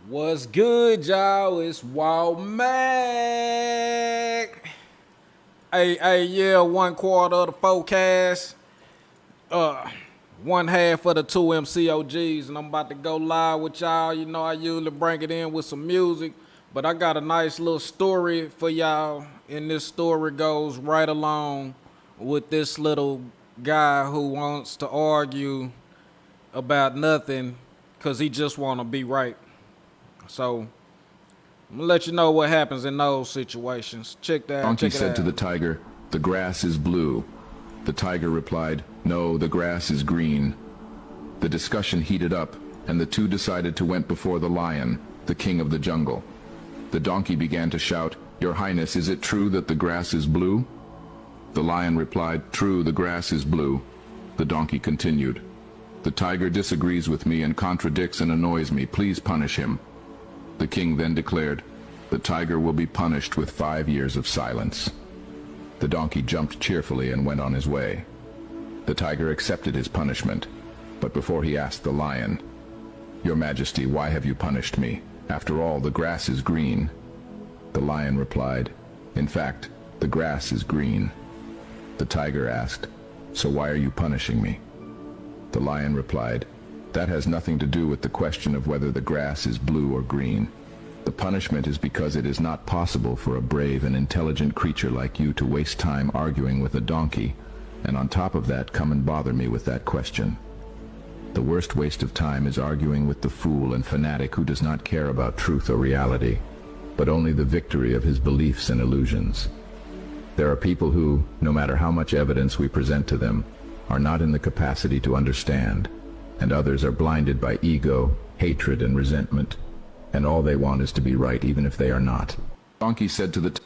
What's good, y'all? It's Wall Mac. Yeah, 1/4 of the forecast. One half of the two MCOGs, and I'm about to go live with y'all. You know, I usually bring it in with some music, but I got a nice little story for y'all, and this story goes right along with this little guy who wants to argue about nothing because he just want to be right. So I'm gonna let you know what happens in those situations. Check that out. Donkey Check it said out. to the tiger, "The grass is blue." The tiger replied, "No, the grass is green." The discussion heated up, and the two decided to went before the lion, the king of the jungle. The donkey began to shout, "Your Highness, is it true that the grass is blue?" The lion replied, "True, the grass is blue." The donkey continued, "The tiger disagrees with me and contradicts and annoys me. Please punish him." The king then declared, "The tiger will be punished with 5 years of silence." The donkey jumped cheerfully and went on his way. The tiger accepted his punishment, but before he asked the lion, "Your Majesty, why have you punished me? After all, the grass is green." The lion replied, "In fact, the grass is green." The tiger asked, "So why are you punishing me?" The lion replied, "That has nothing to do with the question of whether the grass is blue or green. The punishment is because it is not possible for a brave and intelligent creature like you to waste time arguing with a donkey, and on top of that come and bother me with that question. The worst waste of time is arguing with the fool and fanatic who does not care about truth or reality, but only the victory of his beliefs and illusions. There are people who, no matter how much evidence we present to them, are not in the capacity to understand, and others are blinded by ego, hatred, and resentment, and all they want is to be right even if they are not." Donkey said to the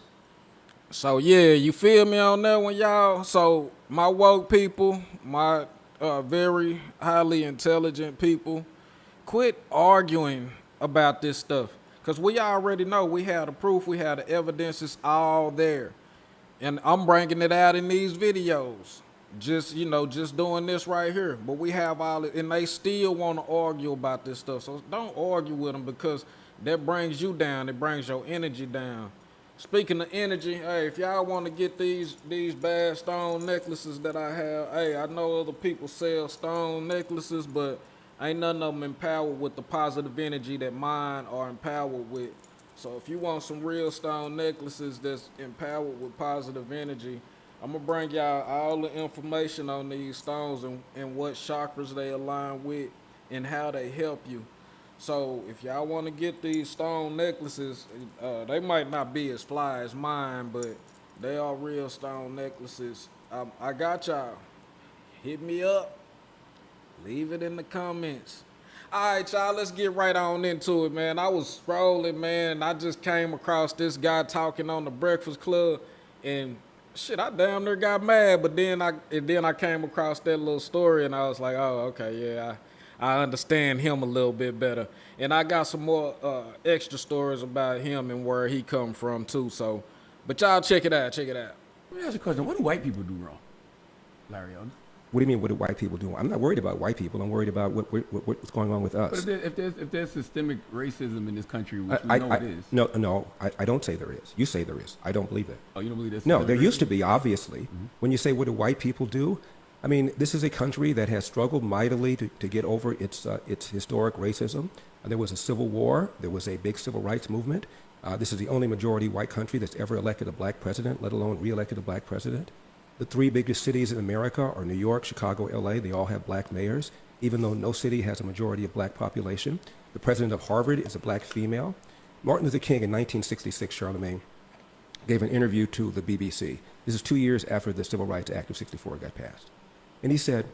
So yeah, you feel me on that one, y'all? So my woke people, my very highly intelligent people, quit arguing about this stuff. Because we already know we have the proof, we have the evidence, it's all there. And I'm bringing it out in these videos. Just, just doing this right here. But we have all it, and they still want to argue about this stuff. So don't argue with them because that brings you down. It brings your energy down. Speaking of energy, hey, if y'all want to get these bad stone necklaces that I have, hey, I know other people sell stone necklaces, but ain't none of them empowered with the positive energy that mine are empowered with. So if you want some real stone necklaces that's empowered with positive energy, I'm going to bring y'all all the information on these stones and what chakras they align with and how they help you. So if y'all want to get these stone necklaces, they might not be as fly as mine, but they are real stone necklaces. I got y'all. Hit me up. Leave it in the comments. All right, y'all, let's get right on into it, man. I was scrolling, man, and I just came across this guy talking on the Breakfast Club, and shit, I damn near got mad, but then I came across that little story, and I was like, oh, okay, yeah, I understand him a little bit better. And I got some more extra stories about him and where he come from, too, so. But y'all check it out, check it out. Let me ask you a question. What do white people do wrong, Larry Elder? What do you mean, what do white people do? I'm not worried about white people. I'm worried about what's going on with us. But if there's systemic racism in this country, which we know it is. No, I don't say there is. You say there is. I don't believe that. Oh, you don't believe there's No, there racism? used to be, obviously. Mm-hmm. When you say, what do white people do? I mean, this is a country that has struggled mightily to get over its historic racism. There was a civil war. There was a big civil rights movement. This is the only majority white country that's ever elected a black president, let alone re-elected a black president. The three biggest cities in America are New York, Chicago, LA. They all have black mayors, even though no city has a majority of black population. The president of Harvard is a black female. Martin Luther King in 1966, Charlemagne, gave an interview to the BBC. This is 2 years after the Civil Rights Act of '64 got passed. And he said,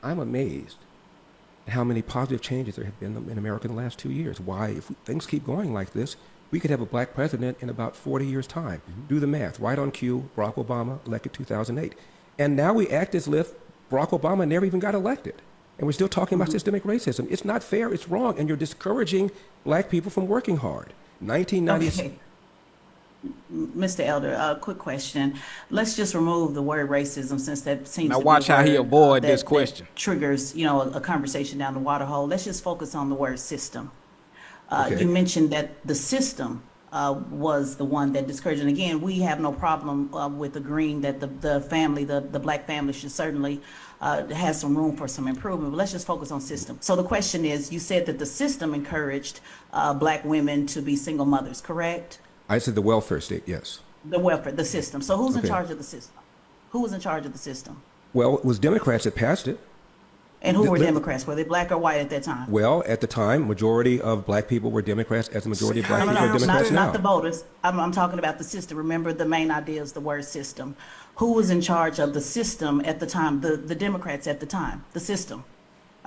"I'm amazed at how many positive changes there have been in America in the last 2 years. Why, if things keep going like this, we could have a black president in about 40 years' time." Mm-hmm. Do the math. Right on cue, Barack Obama elected 2008. And now we act as if Barack Obama never even got elected. And we're still talking about systemic racism. It's not fair. It's wrong. And you're discouraging black people from working hard. 1990s. Okay. Mr. Elder, quick question. Let's just remove the word racism since that seems Now to watch be a how he word, avoid that- this that question. triggers, a conversation down the water hole. Let's just focus on the word system. Okay. You mentioned that the system was the one that discouraged. And again, we have no problem with agreeing that the family, the black family, should certainly has some room for some improvement. But let's just focus on system. So the question is, you said that the system encouraged black women to be single mothers, correct? I said the welfare state, yes. The welfare, the system. So who's in Okay. charge of the system? Who was in charge of the system? Well, it was Democrats that passed it. And who were The- Democrats? Were they black or white at that time? Well, at the time, majority of black people were Democrats, as the majority of black No, people are no, Democrats now. not the voters. I'm talking about the system. Remember, the main idea is the word system. Who was in charge of the system at the time? The Democrats at the time, the system.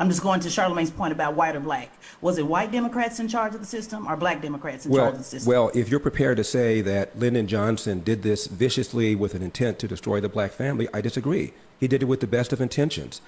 I'm just going to Charlemagne's point about white or black. Was it white Democrats in charge of the system or black Democrats in charge of the system? Well, if you're prepared to say that Lyndon Johnson did this viciously with an intent to destroy the black family, I disagree. He did it with the best of intentions.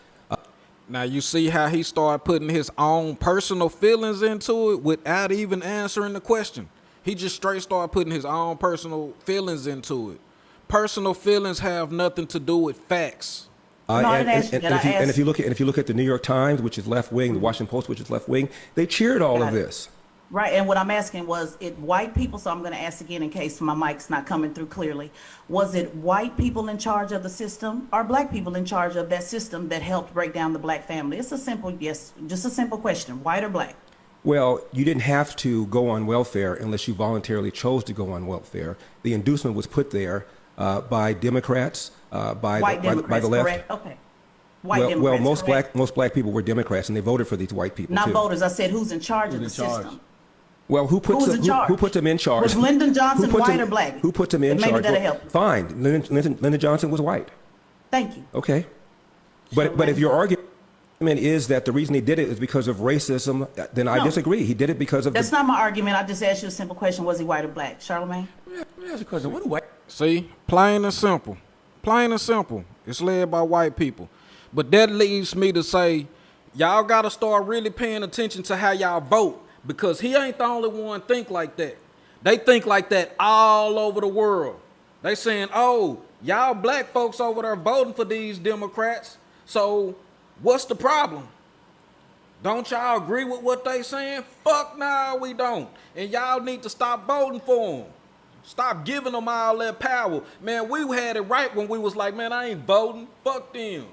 Now you see how he started putting his own personal feelings into it without even answering the question. He just straight started putting his own personal feelings into it. Personal feelings have nothing to do with facts. No, I didn't ask you that. I And asked- if you look at the New York Times, which is left wing, the Washington Post, which is left wing, they cheered all Got of it. this. Right, and what I'm asking was it white people, so I'm going to ask again in case my mic's not coming through clearly. Was it white people in charge of the system or black people in charge of that system that helped break down the black family? It's a simple, yes, just a simple question, white or black? Well, you didn't have to go on welfare unless you voluntarily chose to go on welfare. The inducement was put there by Democrats, by White the Democrats, left. correct? Okay. White Well, Democrats, correct? most black people were Democrats, and they voted for these white people Not too. voters, I said who's in charge of the Who's in charge? system? Well, who puts Who was in charge? who puts them in charge? Was Lyndon Johnson Who puts white them- or black? Who puts them in Maybe charge? that'll Well, help. fine. Lyndon Johnson was white. Thank you. Okay. But if your argument is that the reason he did it is because of racism, then I No. disagree. He did it because of That's not my argument. I just asked you a simple question. Was he white or black? Charlemagne? Let me ask you a question. What do white See, plain and simple. Plain and simple. It's led by white people. But that leads me to say, y'all got to start really paying attention to how y'all vote, because he ain't the only one think like that. They think like that all over the world. They saying, oh, y'all black folks over there voting for these Democrats, so what's the problem? Don't y'all agree with what they saying? Fuck no, we don't. And y'all need to stop voting for them. Stop giving them all that power. Man, we had it right when we was like, man, I ain't voting. Fuck them.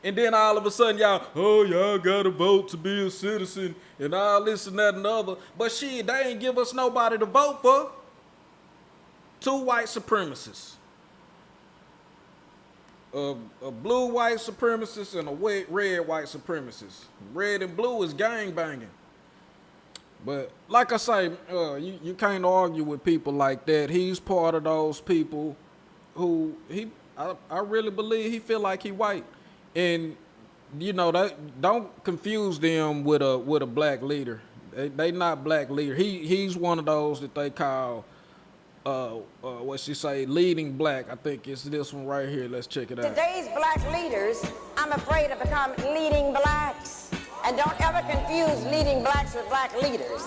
And then all of a sudden, y'all gotta vote to be a citizen and all this and that and the other. But shit, they ain't give us nobody to vote for. Two white supremacists. A blue white supremacist and a red white supremacist. Red and blue is gang banging. But like I say, you can't argue with people like that. He's part of those people who I really believe he feel like he white. And you know, that don't confuse them with a black leader. They not black leader. He's one of those that they call what she say, leading black. I think it's this one right here. Let's check it out. Today's black leaders, I'm afraid, have become leading blacks. And don't ever confuse leading blacks with black leaders.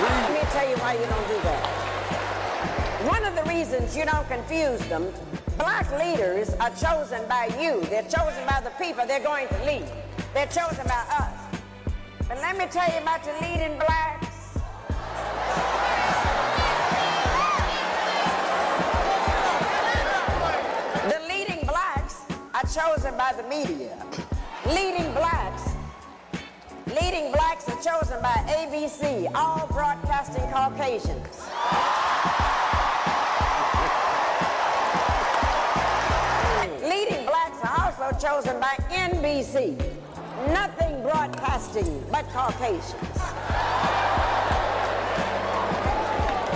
Let me tell you why you don't do that. One of the reasons you don't confuse them, black leaders are chosen by you. They're chosen by the people they're going to lead. They're chosen by us. But let me tell you about the leading blacks. The leading blacks are chosen by the media. Leading blacks are chosen by ABC, all broadcasting Caucasians. Leading blacks are also chosen by NBC, nothing broadcasting but Caucasians.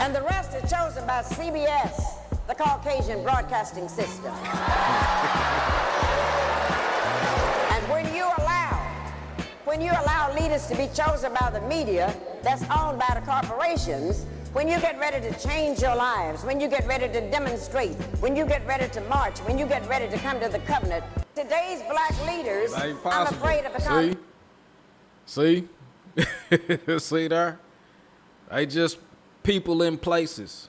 And the rest are chosen by CBS, the Caucasian broadcasting system. And when you allow leaders to be chosen by the media that's owned by the corporations, when you get ready to change your lives, when you get ready to demonstrate, when you get ready to march, when you get ready to come to the covenant, today's black leaders, It ain't I'm possible. afraid have become... See? See there? They just people in places.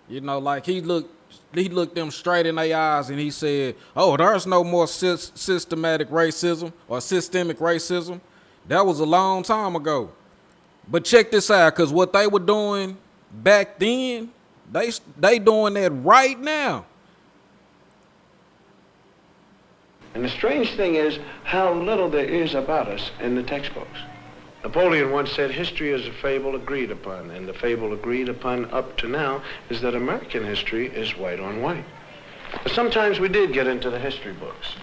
You know, like he looked them straight in their eyes and he said, "Oh, there's no more systematic racism or systemic racism. That was a long time ago." But check this out, because what they were doing back then, they doing that right now. And the strange thing is how little there is about us in the textbooks. Napoleon once said, history is a fable agreed upon, and the fable agreed upon up to now is that American history is white on white. But sometimes we did get into the history books.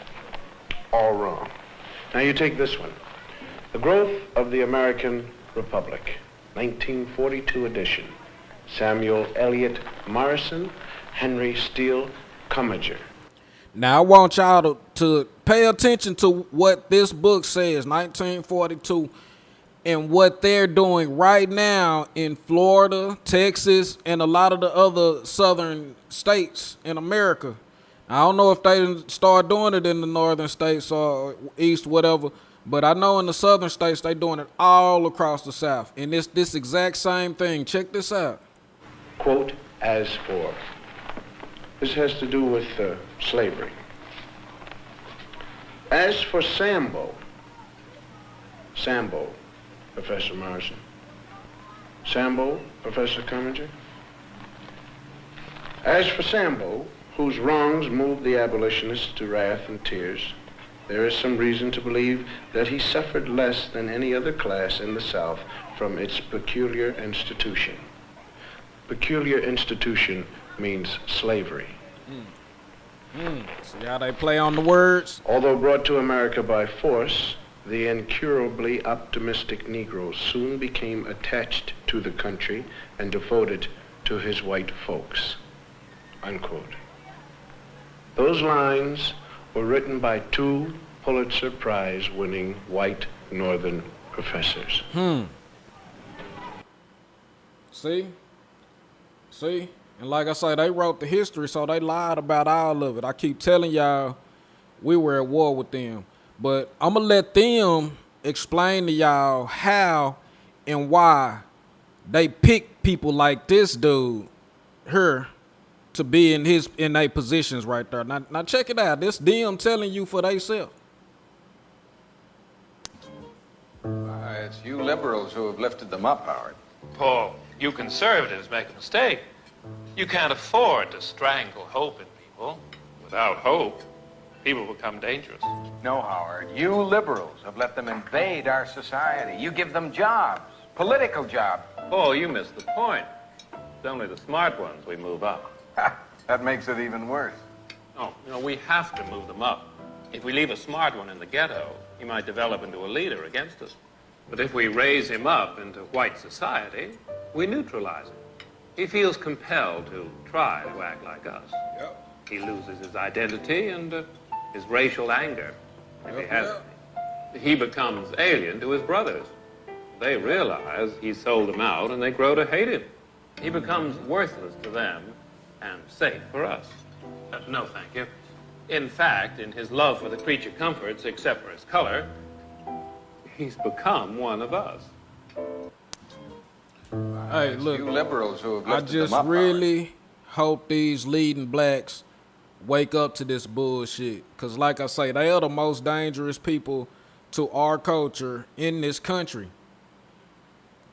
All wrong. Now you take this one. The Growth of the American Republic, 1942 edition. Samuel Eliot Morrison, Henry Steele Commager. Now I want y'all to pay attention to what this book says, 1942, and what they're doing right now in Florida, Texas, and a lot of the other southern states in America. I don't know if they start doing it in the northern states or east, whatever, but I know in the southern states they doing it all across the South. And it's this exact same thing. Check this out. Quote, as for. This has to do with slavery. As for Sambo, Professor Morrison. Sambo, Professor Commager. As for Sambo, whose wrongs moved the abolitionists to wrath and tears, there is some reason to believe that he suffered less than any other class in the South from its peculiar institution. Peculiar institution means slavery. See how they play on the words? Although brought to America by force, the incurably optimistic Negro soon became attached to the country and devoted to his white folks. Unquote. Those lines were written by two Pulitzer Prize-winning white Northern professors. See? And like I say, they wrote the history, so they lied about all of it. I keep telling y'all we were at war with them. But I'm going to let them explain to y'all how and why they pick people like this dude here to be in their positions right there. Now check it out. This them telling you for themselves. It's you liberals who have lifted them up, Howard. Paul, you conservatives make a mistake. You can't afford to strangle hope in people. Without hope, people become dangerous. No, Howard. You liberals have let them invade our society. You give them jobs, political jobs. Paul, you missed the point. It's only the smart ones we move up. That makes it even worse. No, we have to move them up. If we leave a smart one in the ghetto, he might develop into a leader against us. But if we raise him up into white society, we neutralize him. He feels compelled to try to act like us. Yep. He loses his identity and his racial anger, if he has any. He becomes alien to his brothers. They realize he sold them out, and they grow to hate him. He becomes worthless to them and safe for us. No, thank you. In fact, in his love for the creature comforts, except for his color, he's become one of us. Hey, look, You liberals who have I lifted just them up, really hope these leading blacks wake up to this bullshit. Because like I say, they are the most dangerous people to our culture in this country.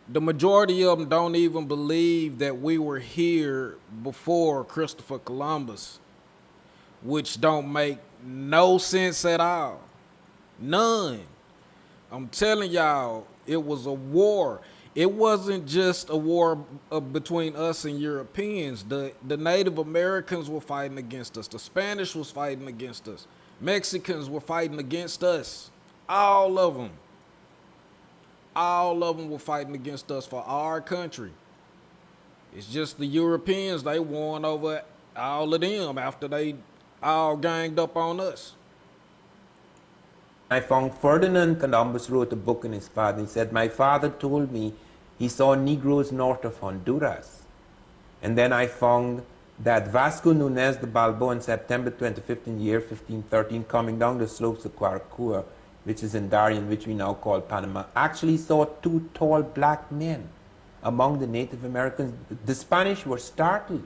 The majority of them don't even believe that we were here before Christopher Columbus, which don't make no sense at all. None. I'm telling y'all, it was a war. It wasn't just a war between us and Europeans. The Native Americans were fighting against us. The Spanish was fighting against us. Mexicans were fighting against us. All of them. All of them were fighting against us for our country. It's just the Europeans, they won over all of them after they all ganged up on us. I found Ferdinand Columbus wrote a book in his father. He said, my father told me he saw Negroes north of Honduras. And then I found that Vasco Nunez de Balboa on September 25th in the year 1513, coming down the slopes of Caracua, which is in Darien, which we now call Panama, actually saw two tall black men among the Native Americans. The Spanish were startled.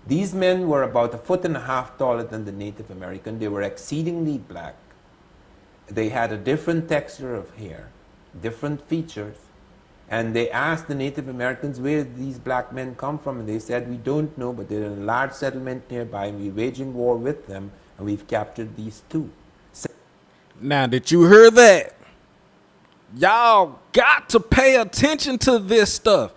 These men were about 1.5 feet taller than the Native American. They were exceedingly black. They had a different texture of hair, different features. And they asked the Native Americans where these black men come from, and they said, we don't know, but they're in a large settlement nearby, and we're waging war with them, and we've captured these two. Now, did you hear that? Y'all got to pay attention to this stuff.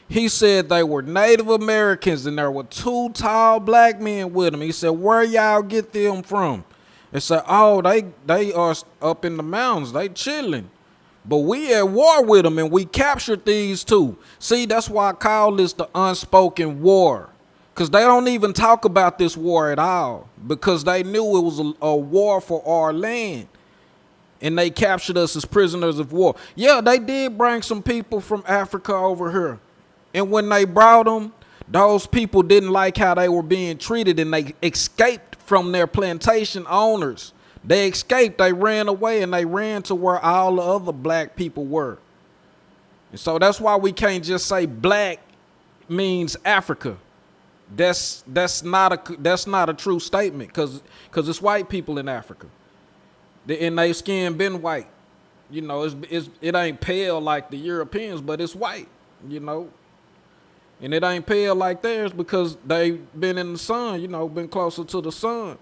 He said they were Native Americans, and there were 2 tall black men with them. He said, where y'all get them from? They said, oh, they are up in the mountains. They chilling. But we at war with them, and we captured these 2. See, that's why I call this the unspoken war. Because they don't even talk about this war at all. Because they knew it was a war for our land. And they captured us as prisoners of war. Yeah, they did bring some people from Africa over here. And when they brought them, those people didn't like how they were being treated, and they escaped from their plantation owners. They escaped, they ran away, and they ran to where all the other black people were. And so that's why we can't just say black means Africa. That's not a true statement, because it's white people in Africa. And they skin been white. You know, it ain't pale like the Europeans, but it's white, you know. And it ain't pale like theirs because they been in the sun, you know, been closer to the sun.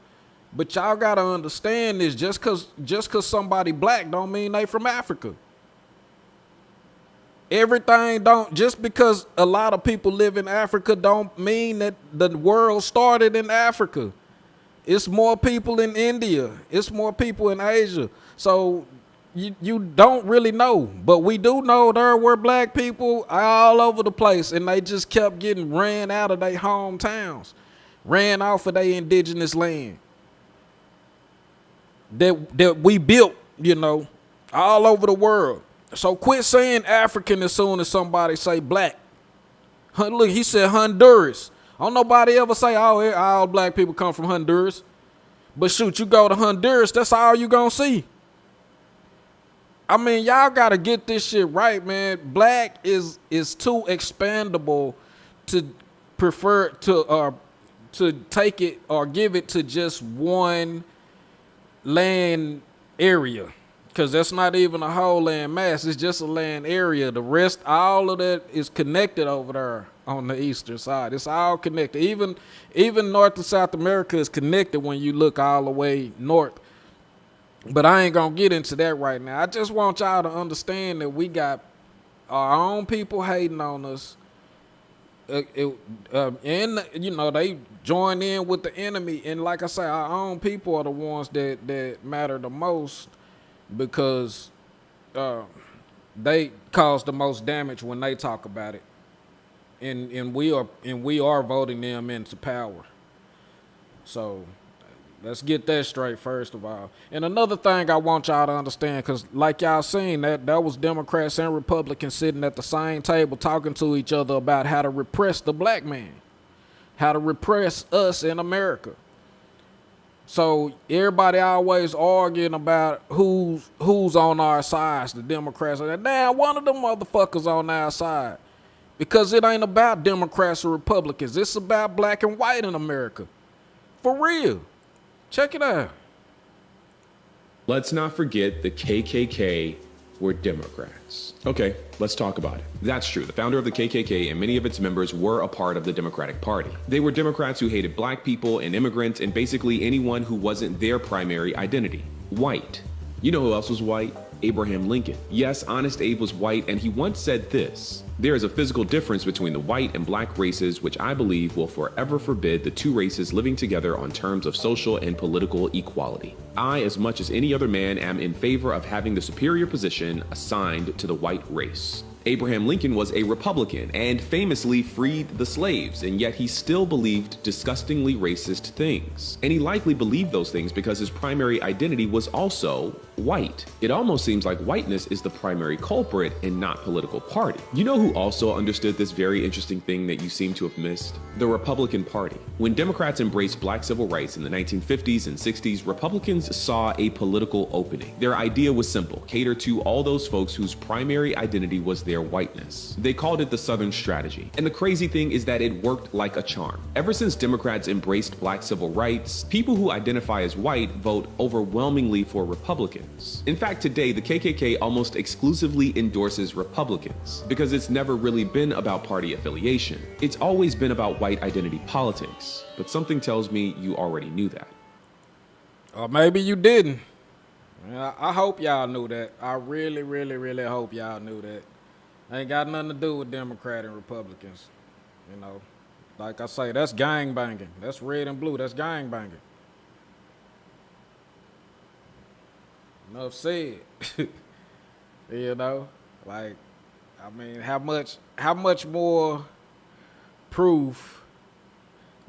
But y'all gotta understand this, just cause somebody black don't mean they from Africa. Everything don't, just because a lot of people live in Africa don't mean that the world started in Africa. It's more people in India. It's more people in Asia. So you don't really know, but we do know there were black people all over the place, and they just kept getting ran out of their hometowns, ran off of their indigenous land that we built, you know, all over the world. So quit saying African as soon as somebody say black. Look, he said Honduras. Don't nobody ever say, oh, all black people come from Honduras. But shoot, you go to Honduras, that's all you gonna see. I mean, y'all gotta get this shit right, man. Black is too expandable to prefer to take it or give it to just one land area, because that's not even a whole land mass. It's just a land area. The rest, all of that is connected over there on the eastern side. It's all connected. Even North and South America is connected when you look all the way north. But I ain't gonna get into that right now. I just want y'all to understand that we got our own people hating on us. And you know, they join in with the enemy, and like I say, our own people are the ones that matter the most, because they cause the most damage when they talk about it, and we are voting them into power. So let's get that straight first of all. And another thing I want y'all to understand, because like y'all seen, that was Democrats and Republicans sitting at the same table talking to each other about how to repress the black man, how to repress us in America. So everybody always arguing about who's on our sides. The Democrats are like, damn, one of them motherfuckers on our side. Because it ain't about Democrats or Republicans. It's about black and white in America. For real. Check it out. Let's not forget the KKK were Democrats. Okay, let's talk about it. That's true. The founder of the KKK and many of its members were a part of the Democratic Party. They were Democrats who hated black people and immigrants and basically anyone who wasn't their primary identity. White. You know who else was white? Abraham Lincoln. Yes, Honest Abe was white, and he once said this: there is a physical difference between the white and black races, which I believe will forever forbid the two races living together on terms of social and political equality. I, as much as any other man, am in favor of having the superior position assigned to the white race. Abraham Lincoln was a Republican and famously freed the slaves, and yet he still believed disgustingly racist things. And he likely believed those things because his primary identity was also white. It almost seems like whiteness is the primary culprit and not political party. You know who also understood this very interesting thing that you seem to have missed? The Republican Party. When Democrats embraced black civil rights in the 1950s and 60s, Republicans saw a political opening. Their idea was simple: cater to all those folks whose primary identity was their whiteness. They called it the Southern Strategy. And the crazy thing is that it worked like a charm. Ever since Democrats embraced black civil rights, people who identify as white vote overwhelmingly for Republicans. In fact, today, the KKK almost exclusively endorses Republicans because it's never really been about party affiliation. It's always been about white identity politics. But something tells me you already knew that. Or maybe you didn't. I hope y'all knew that. I really, really, really hope y'all knew that. Ain't got nothing to do with Democrat and Republicans. You know, like I say, that's gang banging. That's red and blue. That's gang banging. Enough said. You know, like, I mean, how much more proof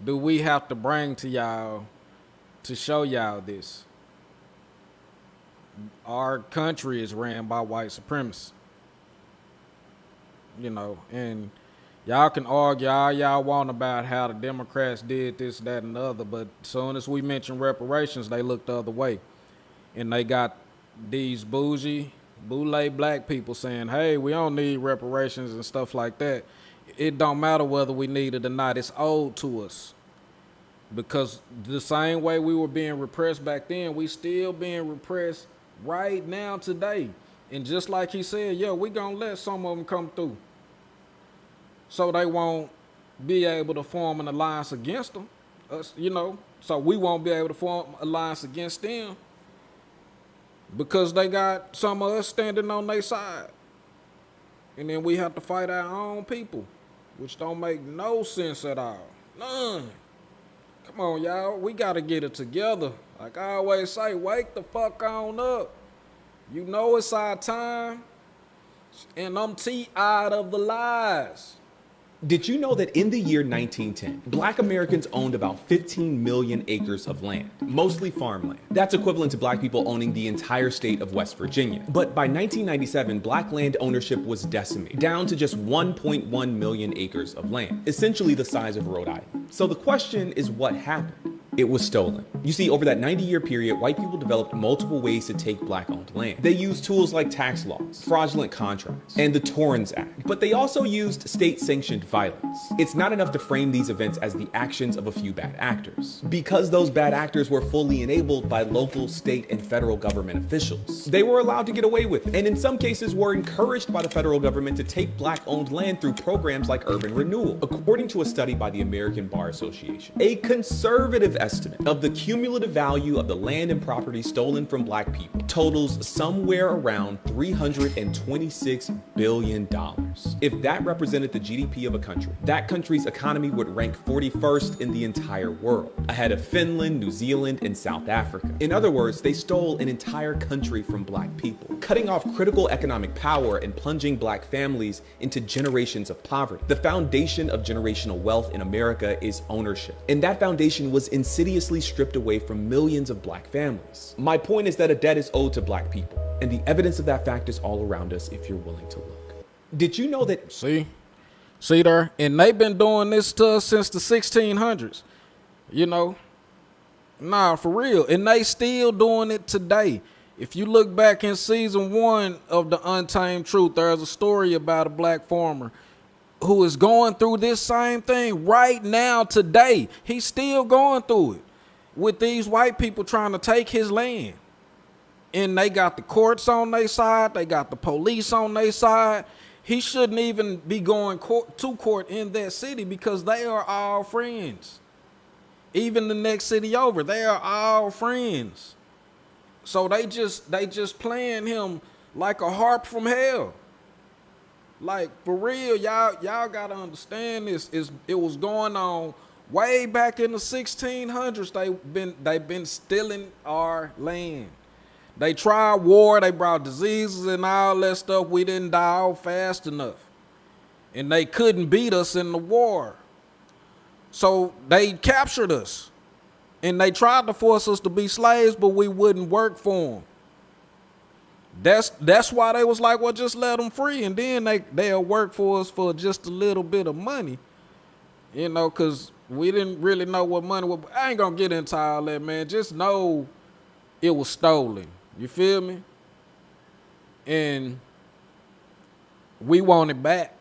do we have to bring to y'all to show y'all this? Our country is ran by white supremacists. You know, and y'all can argue all y'all want about how the Democrats did this, that, and the other, but as soon as we mention reparations, they look the other way. And they got these bougie, boule black people saying, hey, we don't need reparations and stuff like that. It don't matter whether we need it or not. It's owed to us. Because the same way we were being repressed back then, we still being repressed right now today. And just like he said, yeah, we gonna let some of them come through so they won't be able to form an alliance against them, us, you know, so we won't be able to form an alliance against them because they got some of us standing on their side. And then we have to fight our own people, which don't make no sense at all. None. Come on, y'all. We got to get it together. Like I always say, wake the fuck on up. You know it's our time. And I'm tired of the lies. Did you know that in the year 1910, black Americans owned about 15 million acres of land, mostly farmland? That's equivalent to black people owning the entire state of West Virginia. But by 1997, black land ownership was decimated, down to just 1.1 million acres of land, essentially the size of Rhode Island. So the question is, what happened? It was stolen. You see, over that 90-year period, white people developed multiple ways to take black-owned land. They used tools like tax laws, fraudulent contracts, and the Torrens Act. But they also used state-sanctioned violence. It's not enough to frame these events as the actions of a few bad actors, because those bad actors were fully enabled by local, state, and federal government officials. They were allowed to get away with it, and in some cases were encouraged by the federal government to take black-owned land through programs like urban renewal. According to a study by the American Bar Association, a conservative estimate of the cumulative value of the land and property stolen from black people totals somewhere around $326 billion. If that represented the GDP of a country, that country's economy would rank 41st in the entire world, ahead of Finland, New Zealand, and South Africa. In other words, they stole an entire country from black people, cutting off critical economic power and plunging black families into generations of poverty. The foundation of generational wealth in America is ownership, and that foundation was insidiously stripped away from millions of black families. My point is that a debt is owed to black people, and the evidence of that fact is all around us if you're willing to look. Did you know that... See there? And they've been doing this to us since the 1600s. You know? Nah, for real. And they still doing it today. If you look back in season 1 of the Untamed Truth, there's a story about a black farmer who is going through this same thing right now today. He's still going through it with these white people trying to take his land. And they got the courts on their side. They got the police on their side. He shouldn't even be going to court in that city because they are all friends. Even the next city over, they are all friends. So they just playing him like a harp from hell. Like, for real, y'all gotta understand this. It was going on way back in the 1600s. They've been stealing our land. They tried war. They brought diseases and all that stuff. We didn't die off fast enough, and they couldn't beat us in the war. So they captured us, and they tried to force us to be slaves, but we wouldn't work for them. That's why they was like, well, just let them free, and then they'll work for us for just a little bit of money, you know, because we didn't really know what money was. I ain't gonna get into all that, man. Just know it was stolen. You feel me? And we want it back.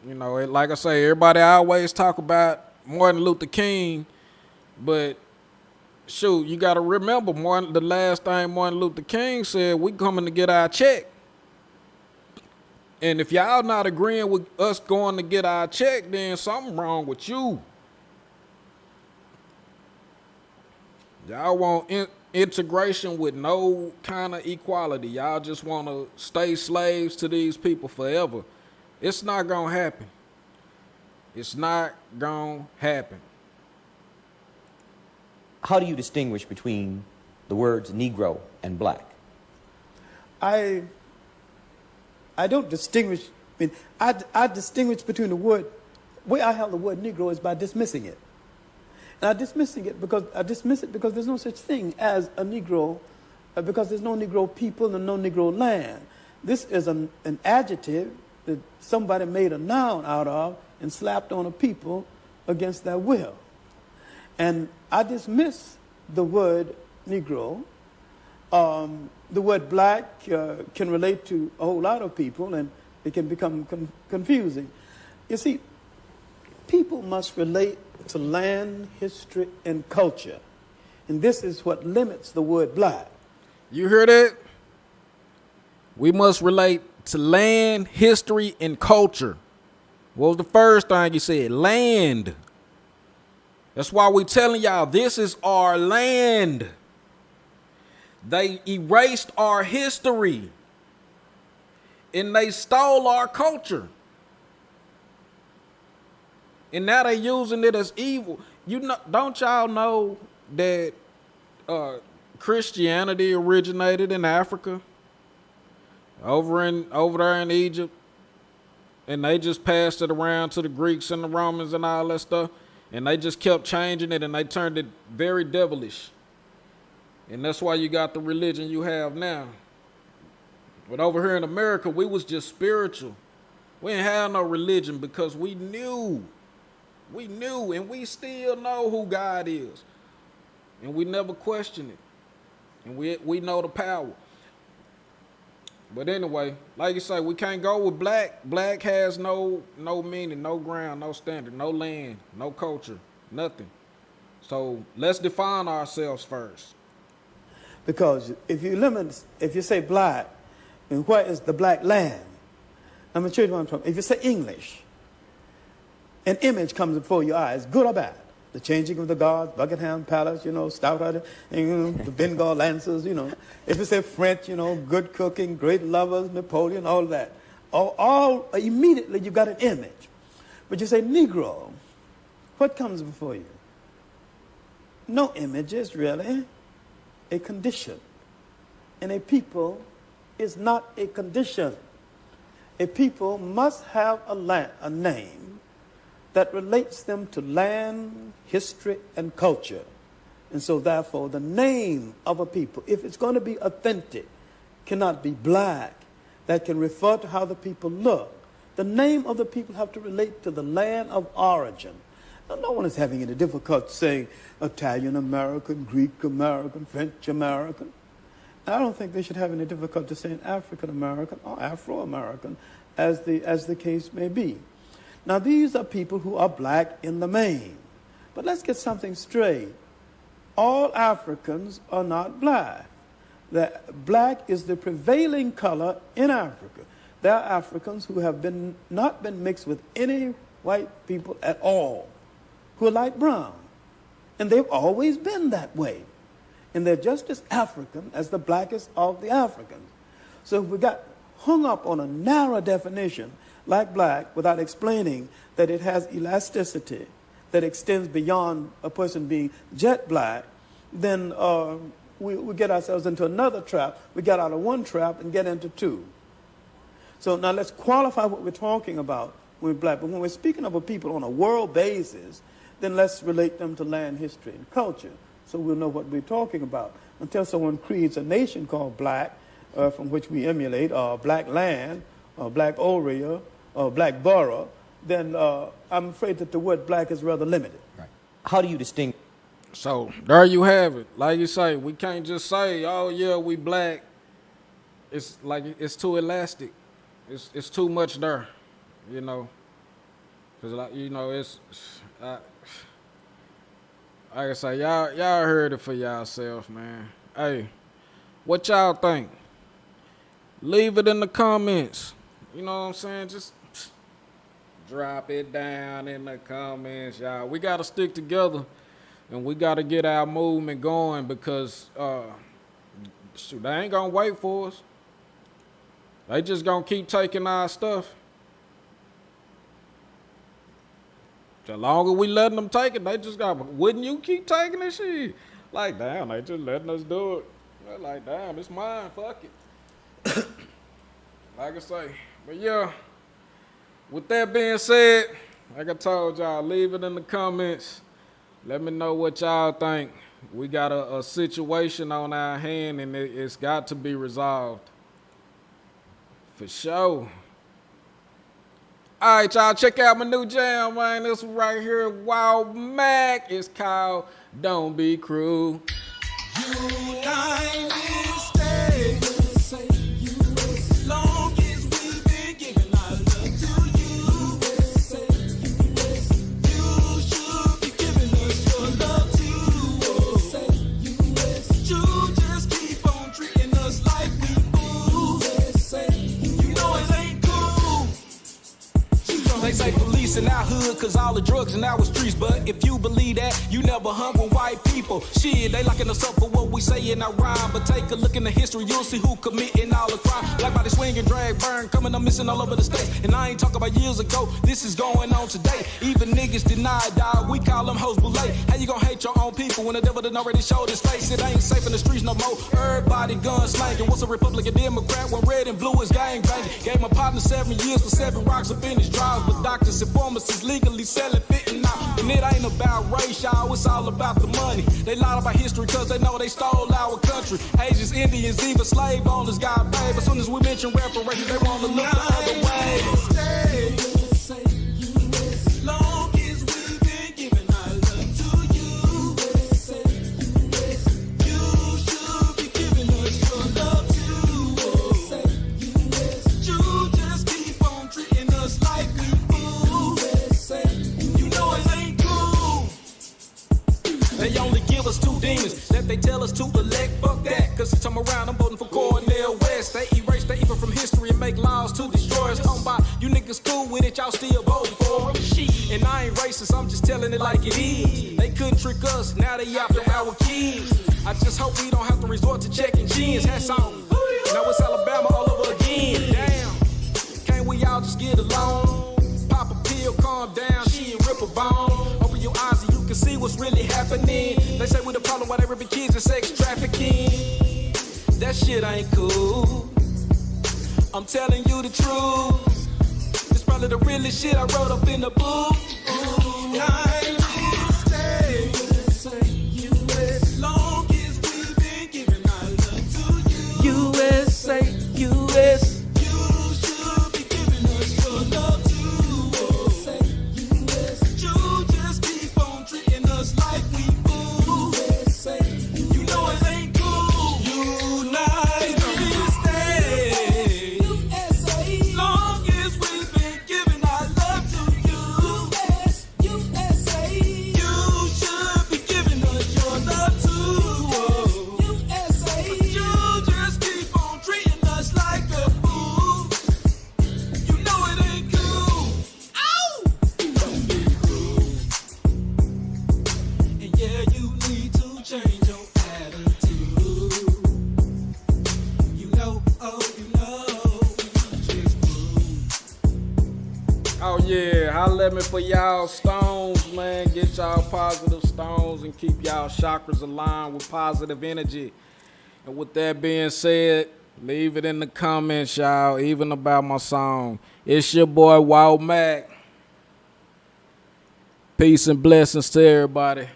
You know, like I say, everybody always talk about Martin Luther King, but shoot, you got to remember the last thing Martin Luther King said, we coming to get our check. And if y'all not agreeing with us going to get our check, then something wrong with you. Y'all want integration with no kind of equality. Y'all just want to stay slaves to these people forever. It's not going to happen. It's not going to happen. How do you distinguish between the words Negro and black? I don't distinguish. I mean, I distinguish between the word. The way I have the word Negro is by dismissing it. And I dismiss it because there's no such thing as a Negro, because there's no Negro people and no Negro land. This is an adjective that somebody made a noun out of and slapped on a people against their will. And I dismiss the word Negro. The word black can relate to a whole lot of people, and it can become confusing. You see, people must relate to land, history, and culture. And this is what limits the word black. You hear that? We must relate to land, history, and culture. What was the first thing you said? Land. That's why we telling y'all this is our land. They erased our history. And they stole our culture. And now they using it as evil. You know, don't y'all know that Christianity originated in Africa? Over there in Egypt. And they just passed it around to the Greeks and the Romans and all that stuff. And they just kept changing it, and they turned it very devilish. And that's why you got the religion you have now. But over here in America, we was just spiritual. We didn't have no religion because we knew. We knew, and we still know who God is. And we never question it. And we know the power. But anyway, like you say, we can't go with black. Black has no meaning, no ground, no standard, no land, no culture, nothing. So let's define ourselves first. Because if you say black, then where is the black land? I'm going to show you where I'm from. If you say English, an image comes before your eyes, good or bad. The changing of the guards, Buckingham Palace, Stouthearted, the Bengal Lancers, If you say French, good cooking, great lovers, Napoleon, all that. All immediately you got an image. But you say Negro, what comes before you? No images, really. A condition. And a people is not a condition. A people must have a name that relates them to land, history, and culture. And so therefore, the name of a people, if it's going to be authentic, cannot be black. That can refer to how the people look. The name of the people have to relate to the land of origin. Now, no one is having any difficulty saying Italian American, Greek American, French American. And I don't think they should have any difficulty saying African American or Afro American, as the case may be. Now, these are people who are black in the main. But let's get something straight. All Africans are not black. Black is the prevailing color in Africa. There are Africans who have not been mixed with any white people at all, who are light brown. And they've always been that way. And they're just as African as the blackest of the Africans. So if we got hung up on a narrow definition like black without explaining that it has elasticity that extends beyond a person being jet black, then we get ourselves into another trap. We get out of one trap and get into two. So now let's qualify what we're talking about with black. But when we're speaking of a people on a world basis, then let's relate them to land, history, and culture so we'll know what we're talking about. Until someone creates a nation called black, from which we emulate, or black land, or black area, or black borough, then I'm afraid that the word black is rather limited. Right. How do you distinguish? So there you have it. Like you say, we can't just say, oh yeah, we black. It's like it's too elastic. It's too much there, you know. Cause like it's like I say, y'all heard it for yourself, man. Hey, what y'all think? Leave it in the comments. You know what I'm saying? Just drop it down in the comments, y'all. We gotta stick together. And we got to get our movement going because shoot, they ain't going to wait for us. They just going to keep taking our stuff. The longer we letting them take it, they just got, wouldn't you keep taking this shit? Like, damn, they just letting us do it. They're like, damn, it's mine, fuck it. Like I say. But yeah, with that being said, like I told y'all, leave it in the comments. Let me know what y'all think. We got a situation on our hand and it's got to be resolved. For sure. All right, y'all, check out my new jam, man. This one right here, Wild Mac. It's called Don't Be Cruel. United States, say US, as long as we've been giving our love to you, say US, you should be giving us your love too, say US, you just keep on treating us like we fools, say you know it ain't cool. They say police in our hood cause all the drugs in our streets, but if you believe that, you never hung with white people. Shit, they locking us up for what we say in our rhyme, but take a look in the history, you'll see who committing all the crime. Black body swinging, drag, burn, coming up missing all over the states. And I ain't talking about years ago, this is going on today. Even niggas deny dog, we call them hoes boulay. How you gonna hate your own people when the devil done already showed his face? It ain't safe in the streets no more, everybody gun slanging. What's a Republican Democrat when red and blue is gang banging? Gave my partner 7 years for 7 rocks up in his drawers, but doctors and pharmacists legally selling fitting out. And it ain't about race, y'all, it's all about the money. They lied about history cause they know they stole our country. Asians, Indians, even slave owners got paid. As soon as we mention reparations, they wanna look the other way. Say US, as long as we've been giving our love to you, say US, you should be giving us your love too, say US, you just keep on treating us like we fools, say you know it ain't cool. They only give us 2 demons that they tell us to elect. Fuck that, cause this time around I'm voting for Cornel West. They erase the evil from history and make laws to destroy us. Talking about you niggas cool with it, y'all still voting for them. Shit. And I ain't racist, I'm just telling it like it is. They couldn't trick us, now they after our kids. I just hope we don't have to resort to checking jeans. Hats off. Now it's Alabama all over again. Damn, can't we all just get along? Pop a pill, calm down, she and rip a bone. Open your eyes and you can see what's really happening. They say we the problem why they ripping kids and sex trafficking. That shit ain't cool. I'm telling you the truth. It's probably the realest shit I wrote up in the book. United States, say US, as long as we've been giving our love to you. USA, US. Holla me for y'all stones, man. Get y'all positive stones and keep y'all chakras aligned with positive energy. And with that being said, leave it in the comments, y'all, even about my song. It's your boy, Wild Mac. Peace and blessings to everybody.